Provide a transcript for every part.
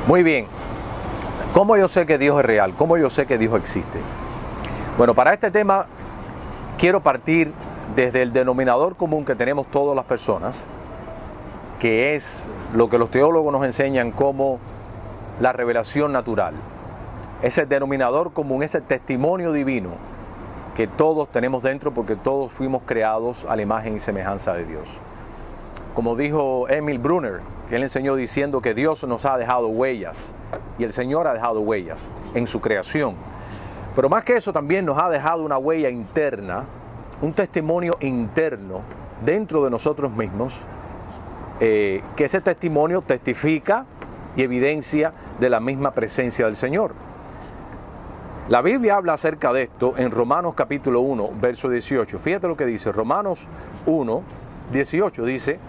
Muy bien. ¿Cómo yo sé que Dios es real? ¿Cómo yo sé que Dios existe? Bueno, para este tema quiero partir desde el denominador común que tenemos todas las personas, que es lo que los teólogos nos enseñan como la revelación natural. Ese denominador común, ese testimonio divino que todos tenemos dentro porque todos fuimos creados a la imagen y semejanza de Dios. Como dijo Emil Brunner, que él enseñó diciendo que Dios nos ha dejado huellas y el Señor ha dejado huellas en su creación. Pero más que eso también nos ha dejado una huella interna, un testimonio interno dentro de nosotros mismos, que ese testimonio testifica y evidencia de la misma presencia del Señor. La Biblia habla acerca de esto en Romanos capítulo 1, verso 18. Fíjate lo que dice, Romanos 1, 18 dice: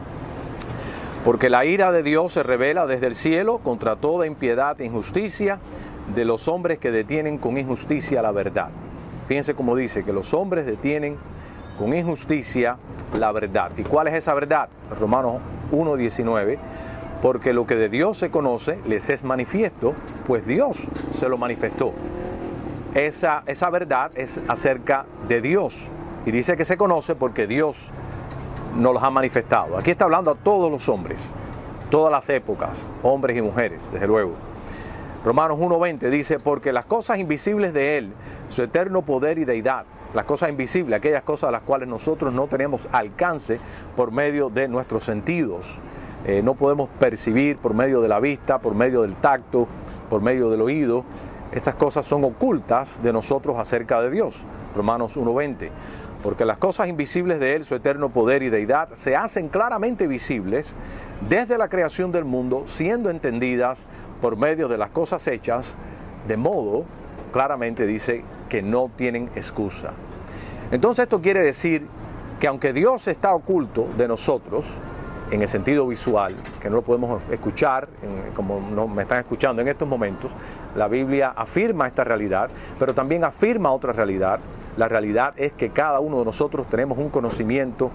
porque la ira de Dios se revela desde el cielo contra toda impiedad e injusticia de los hombres que detienen con injusticia la verdad. Fíjense cómo dice, que los hombres detienen con injusticia la verdad. ¿Y cuál es esa verdad? Romanos 1, 19. Porque lo que de Dios se conoce les es manifiesto, pues Dios se lo manifestó. Esa verdad es acerca de Dios. Y dice que se conoce porque Dios nos los ha manifestado. Aquí está hablando a todos los hombres, todas las épocas, hombres y mujeres, desde luego. Romanos 1:20 dice: porque las cosas invisibles de Él, su eterno poder y deidad, las cosas invisibles, aquellas cosas a las cuales nosotros no tenemos alcance por medio de nuestros sentidos, no podemos percibir por medio de la vista, por medio del tacto, por medio del oído. Estas cosas son ocultas de nosotros acerca de Dios. Romanos 1:20. Porque las cosas invisibles de Él, su eterno poder y deidad, se hacen claramente visibles desde la creación del mundo, siendo entendidas por medio de las cosas hechas, de modo, claramente dice, que no tienen excusa. Entonces esto quiere decir que aunque Dios está oculto de nosotros, en el sentido visual, que no lo podemos escuchar, como me están escuchando en estos momentos, la Biblia afirma esta realidad, pero también afirma otra realidad. La realidad es que cada uno de nosotros tenemos un conocimiento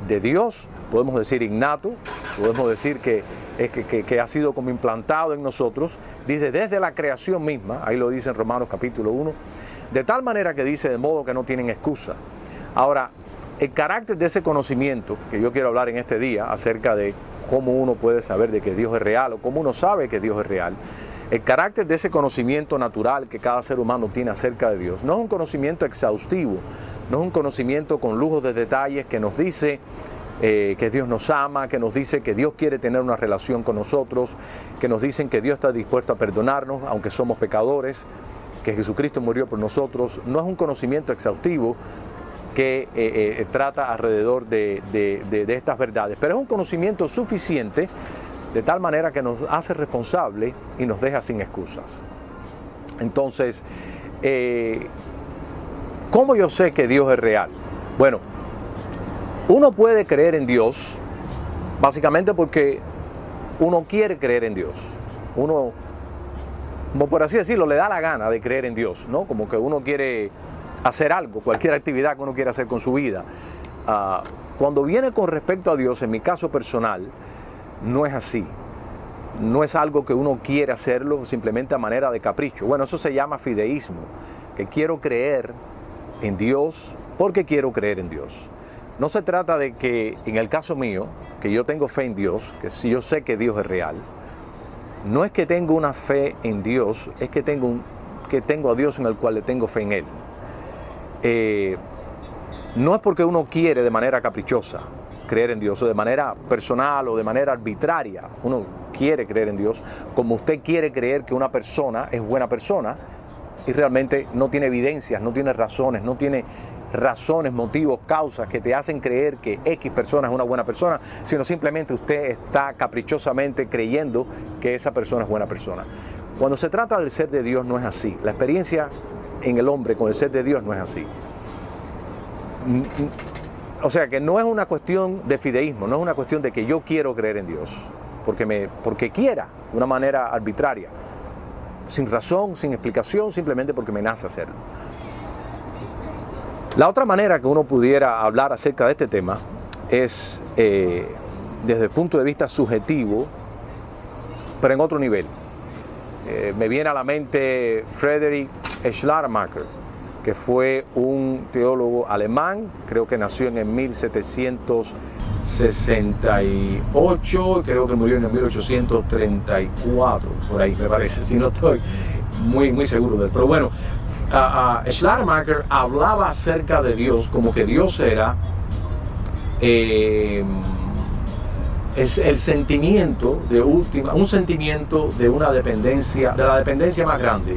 de Dios, podemos decir innato, podemos decir que ha sido como implantado en nosotros, dice desde la creación misma, ahí lo dice en Romanos capítulo 1, de tal manera que dice de modo que no tienen excusa. Ahora, el carácter de ese conocimiento, que yo quiero hablar en este día, acerca de cómo uno puede saber de que Dios es real o cómo uno sabe que Dios es real, el carácter de ese conocimiento natural que cada ser humano tiene acerca de Dios no es un conocimiento exhaustivo, no es un conocimiento con lujos de detalles que nos dice que Dios nos ama, que nos dice que Dios quiere tener una relación con nosotros, que nos dicen que Dios está dispuesto a perdonarnos aunque somos pecadores, que Jesucristo murió por nosotros. No es un conocimiento exhaustivo que trata alrededor de estas verdades, pero es un conocimiento suficiente de tal manera que nos hace responsable y nos deja sin excusas. Entonces, ¿cómo yo sé que Dios es real? Bueno, uno puede creer en Dios básicamente porque uno quiere creer en Dios. Uno, como por así decirlo, le da la gana de creer en Dios, ¿no? Como que uno quiere hacer algo, cualquier actividad que uno quiera hacer con su vida. Cuando viene con respecto a Dios, en mi caso personal, no es así. No es algo que uno quiere hacerlo simplemente a manera de capricho. Bueno, eso se llama fideísmo, que quiero creer en Dios porque quiero creer en Dios. No se trata de que, en el caso mío, que yo tengo fe en Dios, que si yo sé que Dios es real, no es que tengo una fe en Dios, es que tengo a Dios en el cual le tengo fe en Él. No es porque uno quiere de manera caprichosa creer en Dios, o de manera personal o de manera arbitraria. Uno quiere creer en Dios, como usted quiere creer que una persona es buena persona y realmente no tiene evidencias, no tiene razones, motivos, causas que te hacen creer que X persona es una buena persona, sino simplemente usted está caprichosamente creyendo que esa persona es buena persona. Cuando se trata del ser de Dios no es así. La experiencia en el hombre con el ser de Dios no es así. O sea que no es una cuestión de fideísmo, no es una cuestión de que yo quiero creer en Dios, porque quiera, de una manera arbitraria, sin razón, sin explicación, simplemente porque me nace hacerlo. La otra manera que uno pudiera hablar acerca de este tema es desde el punto de vista subjetivo, pero en otro nivel. me viene a la mente Friedrich Schleiermacher, que fue un teólogo alemán, creo que nació en el 1768, creo que murió en el 1834, por ahí me parece, si no estoy muy seguro de él. Pero bueno, Schleiermacher hablaba acerca de Dios como que Dios era es el sentimiento de un sentimiento de una dependencia, de la dependencia más grande,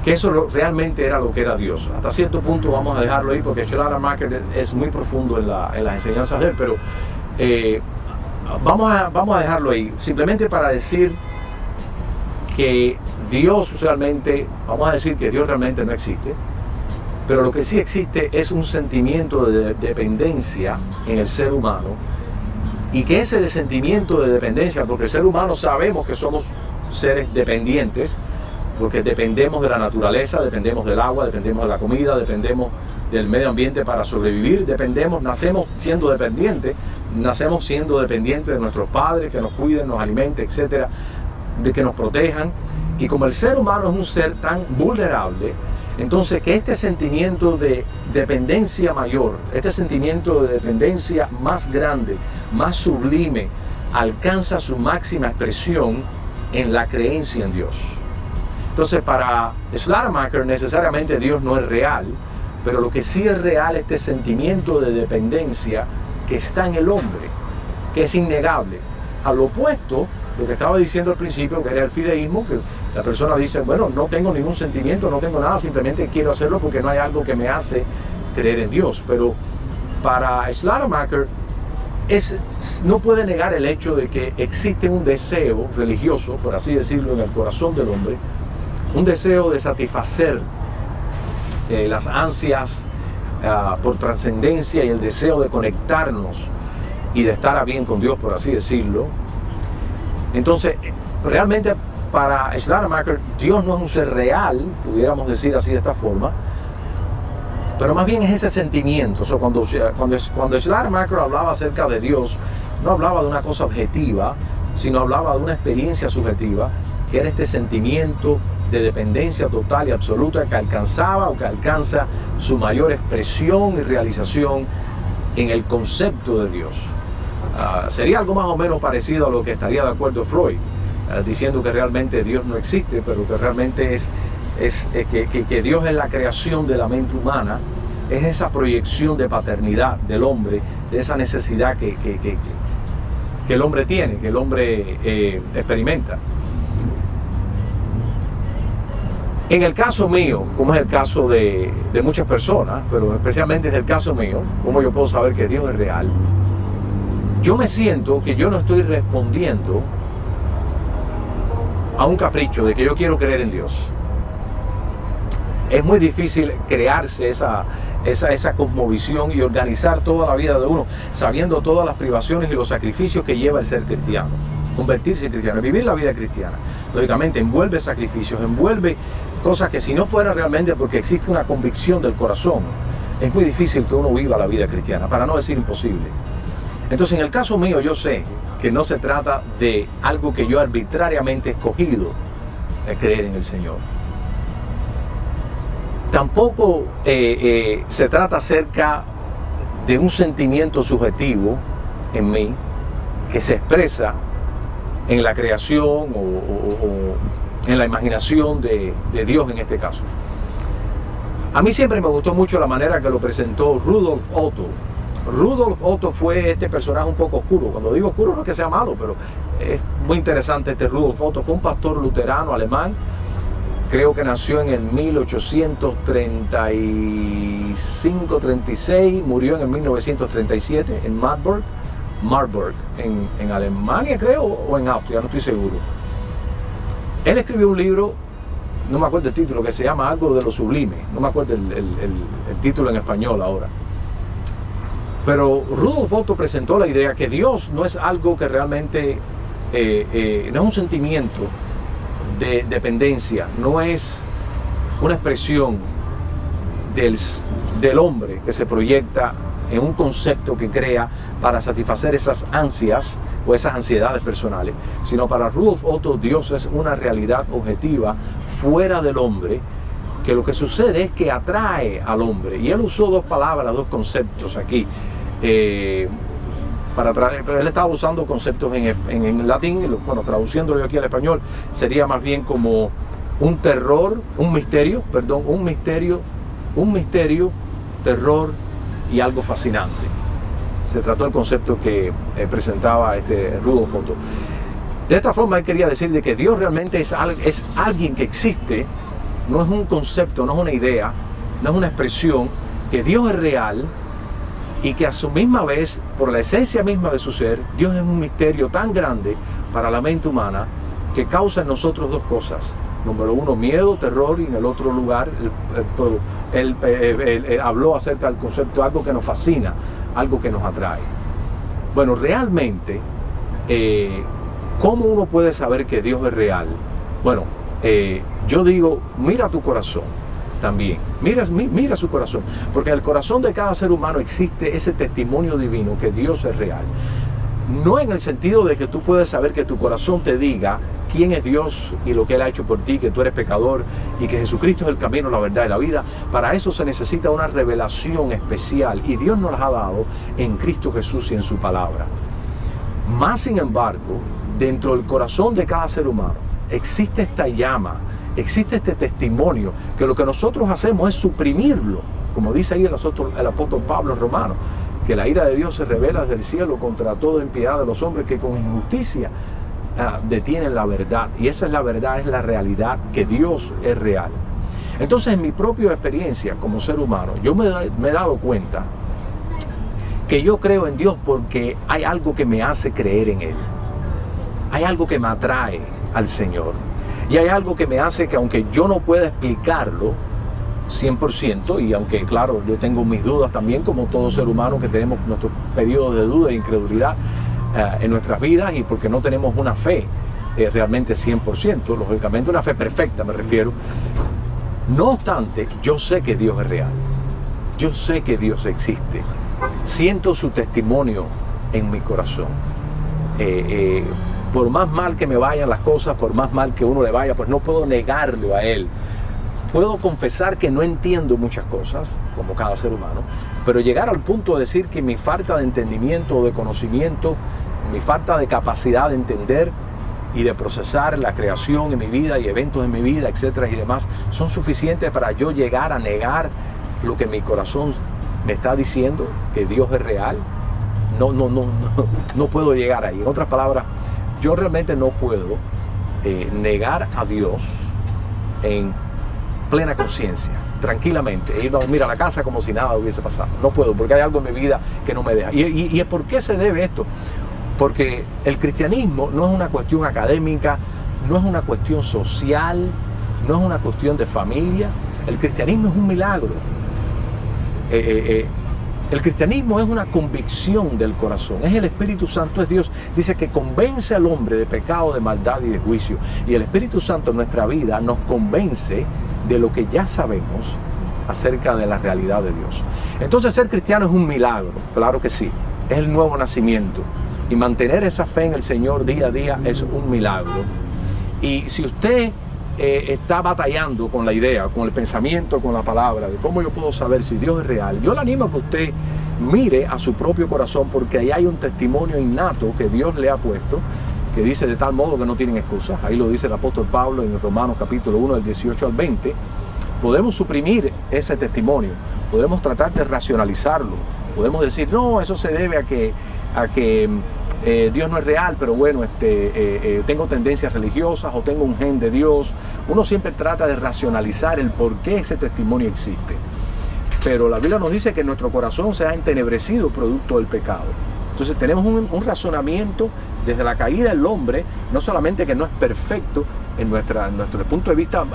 que eso realmente era lo que era Dios. Hasta cierto punto vamos a dejarlo ahí porque Schleiermacher es muy profundo en las enseñanzas de él, pero vamos a dejarlo ahí, simplemente para decir que Dios realmente, vamos a decir que Dios realmente no existe, pero lo que sí existe es un sentimiento de dependencia en el ser humano, y que ese sentimiento de dependencia, porque el ser humano sabemos que somos seres dependientes, porque dependemos de la naturaleza, dependemos del agua, dependemos de la comida, dependemos del medio ambiente para sobrevivir, nacemos siendo dependientes de nuestros padres, que nos cuiden, nos alimenten, etcétera, de que nos protejan. Y como el ser humano es un ser tan vulnerable, entonces que este sentimiento de dependencia mayor, este sentimiento de dependencia más grande, más sublime, alcanza su máxima expresión en la creencia en Dios. Entonces, para Schleiermacher necesariamente Dios no es real, pero lo que sí es real es este sentimiento de dependencia que está en el hombre, que es innegable. Al opuesto, lo que estaba diciendo al principio, que era el fideísmo, que la persona dice, bueno, no tengo ningún sentimiento, no tengo nada, simplemente quiero hacerlo porque no hay algo que me hace creer en Dios. Pero para Schleiermacher no puede negar el hecho de que existe un deseo religioso, por así decirlo, en el corazón del hombre, un deseo de satisfacer las ansias por trascendencia y el deseo de conectarnos y de estar a bien con Dios, por así decirlo. Entonces, realmente para Schleiermacher, Dios no es un ser real, pudiéramos decir así de esta forma, pero más bien es ese sentimiento. O sea, cuando Schleiermacher hablaba acerca de Dios, no hablaba de una cosa objetiva, sino hablaba de una experiencia subjetiva, que era este sentimiento de dependencia total y absoluta que alcanzaba o que alcanza su mayor expresión y realización en el concepto de Dios. Sería algo más o menos parecido a lo que estaría de acuerdo Freud, diciendo que realmente Dios no existe, pero que realmente que Dios es la creación de la mente humana, es esa proyección de paternidad del hombre, de esa necesidad que el hombre tiene, que el hombre experimenta. En el caso mío, como es el caso de muchas personas, pero especialmente es el caso mío, ¿cómo yo puedo saber que Dios es real? Yo me siento que yo no estoy respondiendo a un capricho de que yo quiero creer en Dios. Es muy difícil crearse esa cosmovisión y organizar toda la vida de uno, sabiendo todas las privaciones y los sacrificios que lleva el ser cristiano. Convertirse en cristiano, vivir la vida cristiana, lógicamente envuelve sacrificios, envuelve cosas que si no fuera realmente porque existe una convicción del corazón, es muy difícil que uno viva la vida cristiana, para no decir imposible. Entonces, en el caso mío, yo sé que no se trata de algo que yo arbitrariamente he escogido, creer en el Señor. Tampoco se trata acerca de un sentimiento subjetivo en mí que se expresa en la creación o en la imaginación de Dios en este caso. A mí siempre me gustó mucho la manera que lo presentó Rudolf Otto. Rudolf Otto fue este personaje un poco oscuro. Cuando digo oscuro no es que sea malo, pero es muy interesante este Rudolf Otto. Fue un pastor luterano alemán. Creo que nació en el 1835-36, murió en el 1937 en Marburg, en Alemania creo, o en Austria, no estoy seguro. Él escribió un libro, no me acuerdo el título, que se llama algo de lo sublime, no me acuerdo el título en español ahora. Pero Rudolf Otto presentó la idea que Dios no es algo que realmente, no es un sentimiento de dependencia, no es una expresión del hombre que se proyecta en un concepto que crea para satisfacer esas ansias o esas ansiedades personales, sino para Rudolf Otto Dios es una realidad objetiva fuera del hombre, que lo que sucede es que atrae al hombre. Y él usó dos palabras, dos conceptos aquí. Él estaba usando conceptos en latín, bueno, traduciéndolo yo aquí al español, sería más bien como un terror, un misterio, terror y algo fascinante. Se trató el concepto que presentaba Rudolf Otto. De esta forma él quería decir de que Dios realmente es alguien que existe, no es un concepto, no es una idea, no es una expresión, que Dios es real y que a su misma vez, por la esencia misma de su ser, Dios es un misterio tan grande para la mente humana que causa en nosotros dos cosas. Número uno, miedo, terror, y en el otro lugar, él habló acerca del concepto, algo que nos fascina, algo que nos atrae. Bueno, realmente, ¿cómo uno puede saber que Dios es real? Bueno, yo digo, mira tu corazón también, mira su corazón, porque en el corazón de cada ser humano existe ese testimonio divino que Dios es real. No en el sentido de que tú puedes saber que tu corazón te diga quién es Dios y lo que Él ha hecho por ti, que tú eres pecador y que Jesucristo es el camino, la verdad y la vida. Para eso se necesita una revelación especial y Dios nos la ha dado en Cristo Jesús y en su palabra. Más sin embargo, dentro del corazón de cada ser humano existe esta llama, existe este testimonio, que lo que nosotros hacemos es suprimirlo, como dice ahí el apóstol Pablo en Romanos, que la ira de Dios se revela desde el cielo contra toda impiedad de los hombres que con injusticia detienen la verdad. Y esa es la verdad, es la realidad, que Dios es real. Entonces, en mi propia experiencia como ser humano, yo me he dado cuenta que yo creo en Dios porque hay algo que me hace creer en Él. Hay algo que me atrae al Señor. Y hay algo que me hace que, aunque yo no pueda explicarlo 100%, y aunque claro, yo tengo mis dudas también, como todo ser humano que tenemos nuestros periodos de duda e incredulidad en nuestras vidas, y porque no tenemos una fe realmente 100%, lógicamente una fe perfecta me refiero. No obstante, yo sé que Dios es real, yo sé que Dios existe, siento su testimonio en mi corazón. Por más mal que me vayan las cosas, por más mal que uno le vaya, pues no puedo negarlo a Él. Puedo confesar que no entiendo muchas cosas, como cada ser humano, pero llegar al punto de decir que mi falta de entendimiento o de conocimiento, mi falta de capacidad de entender y de procesar la creación en mi vida y eventos en mi vida, etcétera y demás, son suficientes para yo llegar a negar lo que mi corazón me está diciendo, que Dios es real. No puedo llegar ahí. En otras palabras, yo realmente no puedo negar a Dios en plena conciencia, tranquilamente, ir a dormir a la casa como si nada hubiese pasado. No puedo, porque hay algo en mi vida que no me deja. ¿Y por qué se debe esto? Porque el cristianismo no es una cuestión académica, no es una cuestión social, no es una cuestión de familia. El cristianismo es un milagro. El cristianismo es una convicción del corazón, es el Espíritu Santo, es Dios. Dice que convence al hombre de pecado, de maldad y de juicio. Y el Espíritu Santo en nuestra vida nos convence de lo que ya sabemos acerca de la realidad de Dios. Entonces, ser cristiano es un milagro, claro que sí, es el nuevo nacimiento. Y mantener esa fe en el Señor día a día es un milagro. Y si usted está batallando con la idea, con el pensamiento, con la palabra, de cómo yo puedo saber si Dios es real, yo le animo a que usted mire a su propio corazón, porque ahí hay un testimonio innato que Dios le ha puesto, que dice de tal modo que no tienen excusas. Ahí lo dice el apóstol Pablo en Romanos capítulo 1, del 18 al 20. Podemos suprimir ese testimonio, podemos tratar de racionalizarlo, podemos decir, no, eso se debe a que Dios no es real, pero bueno, tengo tendencias religiosas o tengo un gen de Dios. Uno siempre trata de racionalizar el por qué ese testimonio existe. Pero la Biblia nos dice que nuestro corazón se ha entenebrecido producto del pecado. Entonces tenemos un razonamiento desde la caída del hombre, no solamente que no es perfecto en nuestro punto de vista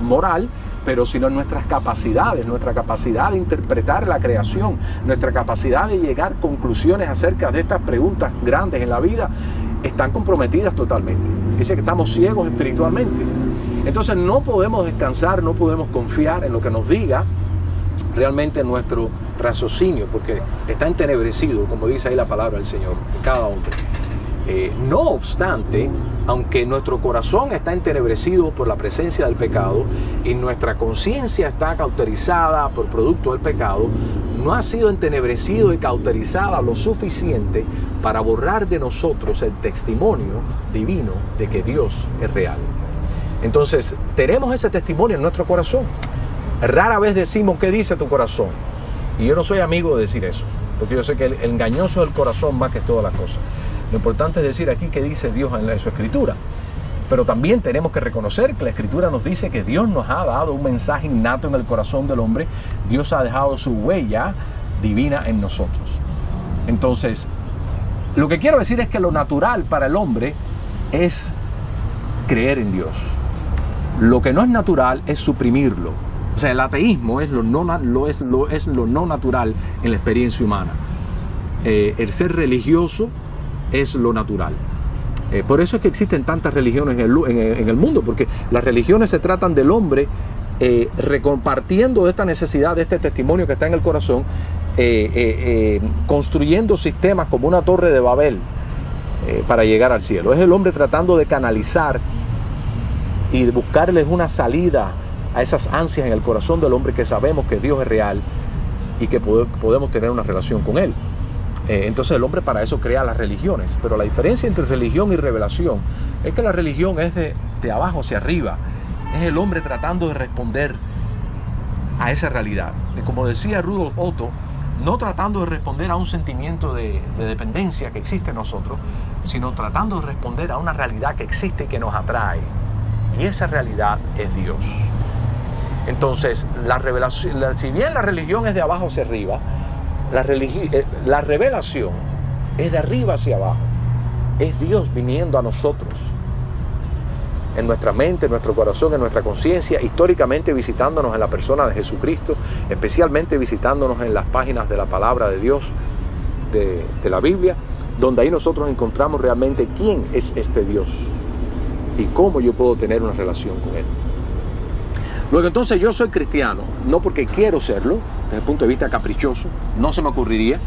moral, pero sino en nuestras capacidades, nuestra capacidad de interpretar la creación, nuestra capacidad de llegar a conclusiones acerca de estas preguntas grandes en la vida, están comprometidas totalmente. Dice que estamos ciegos espiritualmente. Entonces no podemos descansar, no podemos confiar en lo que nos diga realmente nuestro raciocinio, porque está entenebrecido, como dice ahí la palabra del Señor, en cada hombre. No obstante, aunque nuestro corazón está entenebrecido por la presencia del pecado y nuestra conciencia está cauterizada por producto del pecado, no ha sido entenebrecido y cauterizada lo suficiente para borrar de nosotros el testimonio divino de que Dios es real. Entonces, tenemos ese testimonio en nuestro corazón. Rara vez decimos qué dice tu corazón. Y yo no soy amigo de decir eso, porque yo sé que el engañoso es el corazón más que todas las cosas. Lo importante es decir aquí qué dice Dios en su Escritura. Pero también tenemos que reconocer que la Escritura nos dice que Dios nos ha dado un mensaje innato en el corazón del hombre. Dios ha dejado su huella divina en nosotros. Entonces, lo que quiero decir es que lo natural para el hombre es creer en Dios. Lo que no es natural es suprimirlo. O sea, el ateísmo es lo no natural en la experiencia humana. El ser religioso es lo natural. Por eso es que existen tantas religiones en el mundo, porque las religiones se tratan del hombre recompartiendo de esta necesidad, de este testimonio que está en el corazón, construyendo sistemas como una torre de Babel para llegar al cielo. Es el hombre tratando de canalizar y de buscarles una salida a esas ansias en el corazón del hombre, que sabemos que Dios es real y que podemos tener una relación con Él. Entonces el hombre para eso crea las religiones, pero la diferencia entre religión y revelación es que la religión es de abajo hacia arriba, es el hombre tratando de responder a esa realidad. Y como decía Rudolf Otto, no tratando de responder a un sentimiento de dependencia que existe en nosotros, sino tratando de responder a una realidad que existe y que nos atrae. Y esa realidad es Dios. Entonces, la revelación, si bien la religión es de abajo hacia arriba, la revelación es de arriba hacia abajo. Es Dios viniendo a nosotros, en nuestra mente, en nuestro corazón, en nuestra conciencia, históricamente visitándonos en la persona de Jesucristo, especialmente visitándonos en las páginas de la palabra de Dios, de la Biblia, donde ahí nosotros encontramos realmente quién es este Dios y cómo yo puedo tener una relación con Él. Luego entonces yo soy cristiano, no porque quiero serlo, desde el punto de vista caprichoso, no se me ocurriría.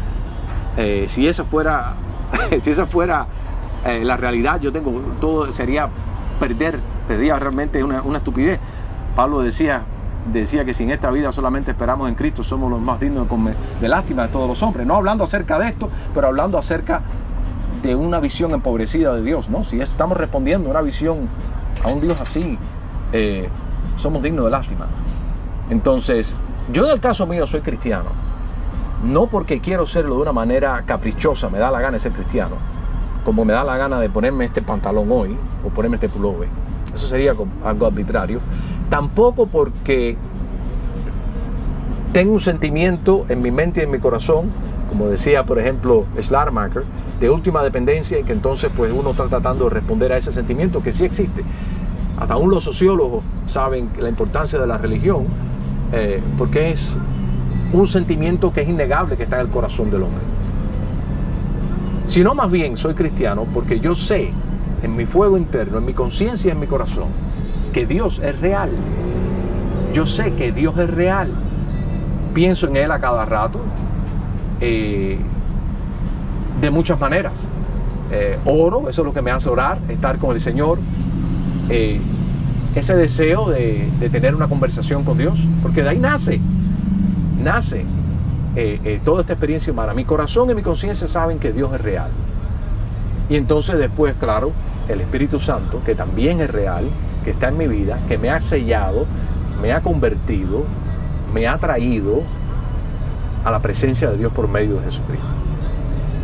Si esa fuera la realidad, yo tengo todo, perdería realmente una estupidez. Pablo decía que si en esta vida solamente esperamos en Cristo, somos los más dignos de lástima de todos los hombres. No hablando acerca de esto, pero hablando acerca de una visión empobrecida de Dios, ¿no? Si estamos respondiendo a una visión, a un Dios así, somos dignos de lástima. Entonces, yo en el caso mío soy cristiano, no porque quiero serlo de una manera caprichosa, me da la gana de ser cristiano, como me da la gana de ponerme este pantalón hoy, o ponerme este pullover. Eso sería algo arbitrario. Tampoco porque tengo un sentimiento en mi mente y en mi corazón, como decía por ejemplo Schleiermacher, de última dependencia, y que entonces pues uno está tratando de responder a ese sentimiento que sí existe. Hasta aún los sociólogos saben la importancia de la religión, porque es un sentimiento que es innegable que está en el corazón del hombre. Sino más bien soy cristiano porque yo sé en mi fuego interno, en mi conciencia y en mi corazón, que Dios es real. Yo sé que Dios es real. Pienso en Él a cada rato, de muchas maneras. Oro, eso es lo que me hace orar, estar con el Señor. Ese deseo de tener una conversación con Dios, porque de ahí nace toda esta experiencia humana. Mi corazón y mi conciencia saben que Dios es real. Y entonces después, claro, el Espíritu Santo, que también es real, que está en mi vida, que me ha sellado, me ha convertido, me ha traído a la presencia de Dios por medio de Jesucristo.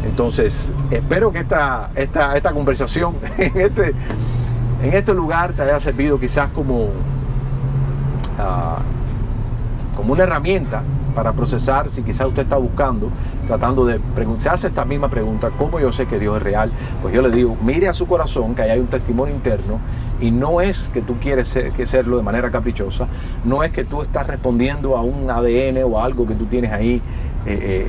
Entonces, espero que esta conversación en este lugar te haya servido quizás como una herramienta para procesar. Si quizás usted está buscando, tratando de preguntarse esta misma pregunta, ¿cómo yo sé que Dios es real? Pues yo le digo, mire a su corazón, que ahí hay un testimonio interno, y no es que tú quieres serlo de manera caprichosa, no es que tú estás respondiendo a un ADN o a algo que tú tienes ahí,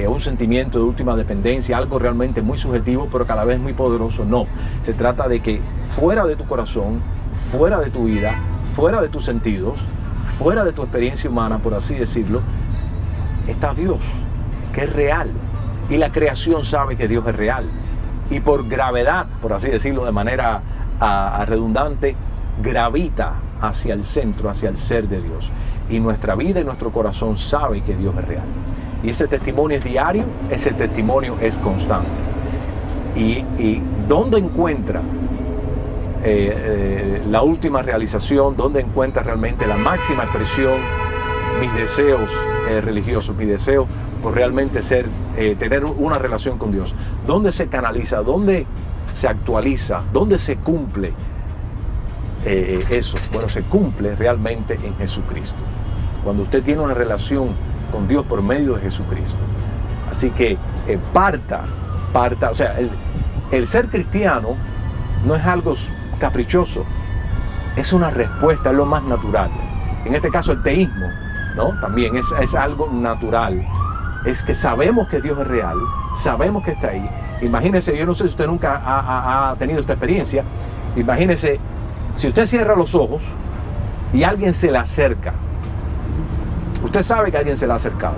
a un sentimiento de última dependencia, algo realmente muy subjetivo, pero cada vez muy poderoso. No, se trata de que fuera de tu corazón, fuera de tu vida, fuera de tus sentidos, fuera de tu experiencia humana, por así decirlo, está Dios, que es real. Y la creación sabe que Dios es real. Y por gravedad, por así decirlo de manera redundante, gravita hacia el centro, hacia el ser de Dios. Y nuestra vida y nuestro corazón sabe que Dios es real. Y ese testimonio es diario, ese testimonio es constante. Y ¿dónde encuentra la última realización? ¿Dónde encuentra realmente la máxima expresión? Mis deseos religiosos, mi deseo por realmente tener una relación con Dios. ¿Dónde se canaliza? ¿Dónde se actualiza? ¿Dónde se cumple eso? Bueno, se cumple realmente en Jesucristo. Cuando usted tiene una relación con Dios por medio de Jesucristo. Así que parta, o sea, el ser cristiano no es algo caprichoso, es una respuesta, es lo más natural. En este caso el teísmo, ¿no? También es algo natural. Es que sabemos que Dios es real, sabemos que está ahí. Imagínese, yo no sé si usted nunca ha tenido esta experiencia. Imagínese, si usted cierra los ojos y alguien se le acerca, usted sabe que alguien se le ha acercado.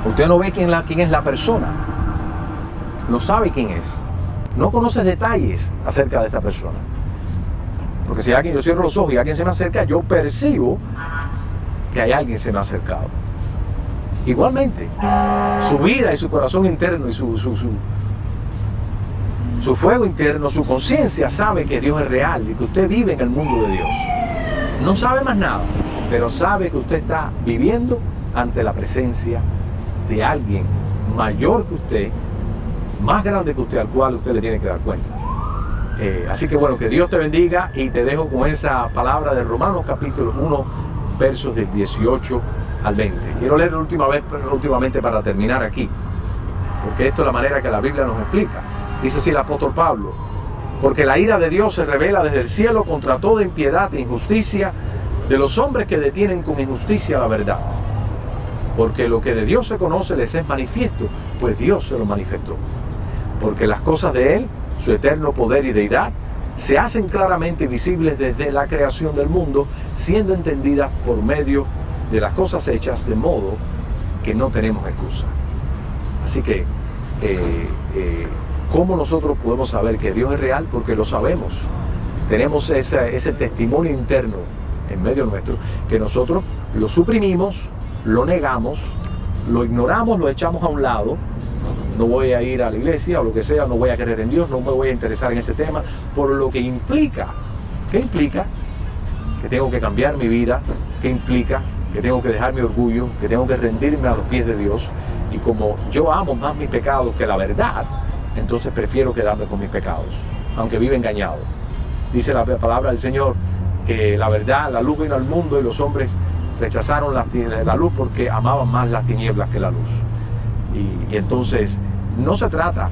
Usted no ve quién es la persona, no sabe quién es, no conoce detalles acerca de esta persona. Porque si yo cierro los ojos y alguien se me acerca, yo percibo que hay alguien que se me ha acercado. Igualmente, su vida y su corazón interno y su fuego interno, su conciencia sabe que Dios es real y que usted vive en el mundo de Dios. No sabe más nada, pero sabe que usted está viviendo ante la presencia de alguien mayor que usted, más grande que usted, al cual usted le tiene que dar cuenta. Así que bueno, que Dios te bendiga y te dejo con esa palabra de Romanos capítulo 1, versos del 18 al 20. Quiero leer últimamente para terminar aquí, porque esto es la manera que la Biblia nos explica. Dice así el apóstol Pablo: porque la ira de Dios se revela desde el cielo contra toda impiedad e injusticia de los hombres que detienen con injusticia la verdad. Porque lo que de Dios se conoce les es manifiesto, pues Dios se lo manifestó. Porque las cosas de Él, su eterno poder y deidad, se hacen claramente visibles desde la creación del mundo, siendo entendidas por medio de las cosas hechas, de modo que no tenemos excusa. Así que, ¿cómo nosotros podemos saber que Dios es real? Porque lo sabemos. Tenemos ese testimonio interno en medio nuestro, que nosotros lo suprimimos, lo negamos, lo ignoramos, lo echamos a un lado. No voy a ir a la iglesia o lo que sea, no voy a creer en Dios, no me voy a interesar en ese tema, por lo que implica. ¿Qué implica? Que tengo que cambiar mi vida. ¿Qué implica? Que tengo que dejar mi orgullo, que tengo que rendirme a los pies de Dios. Y como yo amo más mis pecados que la verdad, entonces prefiero quedarme con mis pecados, aunque vive engañado. Dice la palabra del Señor que la verdad, la luz vino al mundo y los hombres rechazaron la luz porque amaban más las tinieblas que la luz. Y entonces no se trata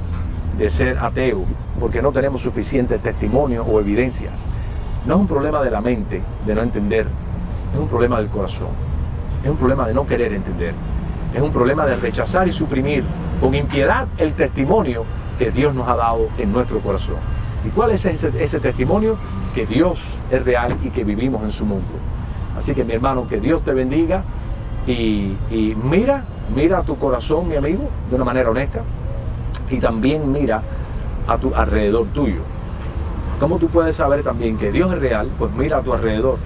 de ser ateo porque no tenemos suficiente testimonio o evidencias. No es un problema de la mente, de no entender. Es un problema del corazón. Es un problema de no querer entender. Es un problema de rechazar y suprimir con impiedad el testimonio que Dios nos ha dado en nuestro corazón. ¿Y cuál es ese testimonio? Que Dios es real y que vivimos en su mundo. Así que mi hermano, que Dios te bendiga y mira a tu corazón, mi amigo, de una manera honesta, y también mira a tu alrededor tuyo. ¿Cómo tú puedes saber también que Dios es real? Pues mira a tu alrededor.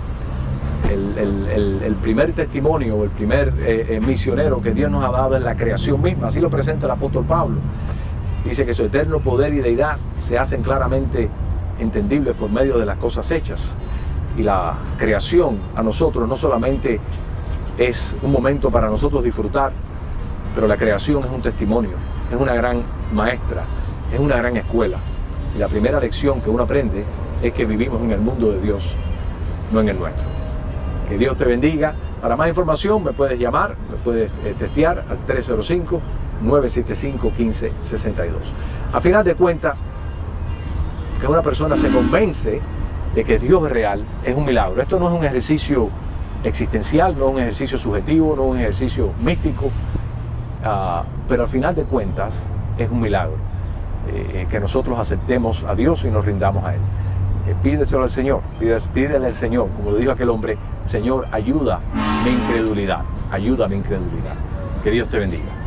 El primer testimonio o el primer misionero que Dios nos ha dado es la creación misma. Así lo presenta el apóstol Pablo. Dice que su eterno poder y deidad se hacen claramente entendibles por medio de las cosas hechas. Y la creación a nosotros no solamente es un momento para nosotros disfrutar, pero la creación es un testimonio, es una gran maestra, es una gran escuela. Y la primera lección que uno aprende es que vivimos en el mundo de Dios, no en el nuestro. Que Dios te bendiga. Para más información me puedes llamar, me puedes testear al 305-975-1562. A final de cuentas, que una persona se convence de que Dios es real es un milagro. Esto no es un ejercicio existencial, no es un ejercicio subjetivo, no es un ejercicio místico, pero al final de cuentas es un milagro que nosotros aceptemos a Dios y nos rindamos a Él. Pídeselo al Señor, pídele al Señor, como lo dijo aquel hombre: Señor, ayuda mi incredulidad, ayuda mi incredulidad. Que Dios te bendiga.